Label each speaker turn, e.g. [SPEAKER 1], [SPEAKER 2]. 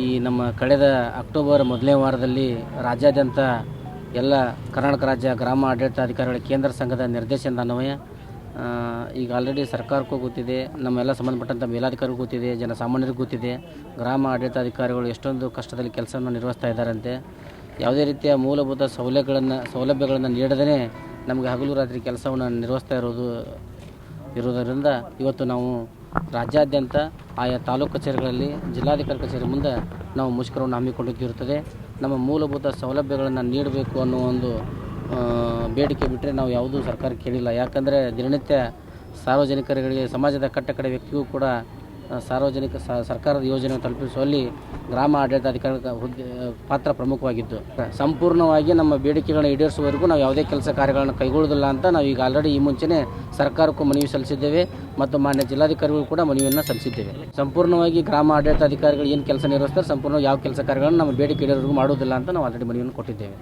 [SPEAKER 1] ಈ ನಮ್ಮ ಕಳೆದ ಅಕ್ಟೋಬರ್ ಮೊದಲನೇ ವಾರದಲ್ಲಿ ರಾಜ್ಯಾದ್ಯಂತ ಎಲ್ಲ ಕರ್ನಾಟಕ ರಾಜ್ಯ ಗ್ರಾಮ ಆಡಳಿತಾಧಿಕಾರಿಗಳ ಕೇಂದ್ರ ಸಂಘದ ನಿರ್ದೇಶನದ ಅನ್ವಯ ಈಗ ಆಲ್ರೆಡಿ ಸರ್ಕಾರಕ್ಕೂ ಗೊತ್ತಿದೆ, ನಮ್ಮೆಲ್ಲ ಸಂಬಂಧಪಟ್ಟಂಥ ಮೇಲಾಧಿಕಾರಿಗೂ ಗೊತ್ತಿದೆ, ಜನಸಾಮಾನ್ಯರಿಗೂ ಗೊತ್ತಿದೆ, ಗ್ರಾಮ ಆಡಳಿತಾಧಿಕಾರಿಗಳು ಎಷ್ಟೊಂದು ಕಷ್ಟದಲ್ಲಿ ಕೆಲಸವನ್ನು ನಿರ್ವಹಿಸ್ತಾ ಇದ್ದಾರಂತೆ. ಯಾವುದೇ ರೀತಿಯ ಮೂಲಭೂತ ಸೌಲಭ್ಯಗಳನ್ನು ನೀಡದೇ ನಮಗೆ ಹಗಲು ರಾತ್ರಿ ಕೆಲಸವನ್ನು ನಿರ್ವಹಿಸ್ತಾ ಇರುವುದರಿಂದ ಇವತ್ತು ನಾವು ರಾಜ್ಯಾದ್ಯಂತ ಆಯಾ ತಾಲೂಕು ಕಚೇರಿಗಳಲ್ಲಿ ಜಿಲ್ಲಾಧಿಕಾರಿ ಕಚೇರಿ ಮುಂದೆ ನಾವು ಮುಷ್ಕರವನ್ನು ಹಮ್ಮಿಕೊಂಡಿದ್ದಿರುತ್ತದೆ. ನಮ್ಮ ಮೂಲಭೂತ ಸೌಲಭ್ಯಗಳನ್ನು ನೀಡಬೇಕು ಅನ್ನೋ ಒಂದು ಬೇಡಿಕೆ ಬಿಟ್ಟರೆ ನಾವು ಯಾವುದೂ ಸರ್ಕಾರಕ್ಕೆ ಕೇಳಿಲ್ಲ. ಯಾಕಂದರೆ ದಿನನಿತ್ಯ ಸಾರ್ವಜನಿಕರಿಗೆ, ಸಮಾಜದ ಕಟ್ಟಕಡೆ ವ್ಯಕ್ತಿಗೂ ಕೂಡ ಸಾರ್ವಜನಿಕ ಸರ್ಕಾರದ ಯೋಜನೆ ತಲುಪಿಸುವಲ್ಲಿ ಗ್ರಾಮ ಆಡಳಿತಾಧಿಕಾರಿಗಳ ಪಾತ್ರ ಪ್ರಮುಖವಾಗಿದ್ದು, ಸಂಪೂರ್ಣವಾಗಿ ನಮ್ಮ ಬೇಡಿಕೆಗಳನ್ನು ಈಡೇರಿಸುವವರೆಗೂ ನಾವು ಯಾವುದೇ ಕೆಲಸ ಕಾರ್ಯಗಳನ್ನು ಕೈಗೊಳ್ಳುವುದಿಲ್ಲ ಅಂತ ನಾವು ಈಗ ಆಲ್ರೆಡಿ ಈ ಮುಂಚೆನೇ ಸರ್ಕಾರಕ್ಕೂ ಮನವಿ ಸಲ್ಲಿಸಿದ್ದೇವೆ ಮತ್ತು ಮಾನ್ಯ ಜಿಲ್ಲಾಧಿಕಾರಿಗಳು ಕೂಡ ಮನವಿಯನ್ನು ಸಲ್ಲಿಸಿದ್ದೇವೆ. ಸಂಪೂರ್ಣವಾಗಿ ಗ್ರಾಮ ಆಡಳಿತಾಧಿಕಾರಿಗಳು ಏನು ಕೆಲಸ ನಿರ್ವಹಿಸ್ತಾರೆ, ಸಂಪೂರ್ಣವಾಗಿ ಯಾವ ಕೆಲಸ ಕಾರ್ಯಗಳನ್ನು ನಮ್ಮ ಬೇಡಿಕೆ ಈಡೇರಿಸುವವರೆಗೂ ಮಾಡುವುದಿಲ್ಲ ಅಂತ ನಾವು ಆಲ್ರೆಡಿ ಮನವಿಯನ್ನು ಕೊಟ್ಟಿದ್ದೇವೆ.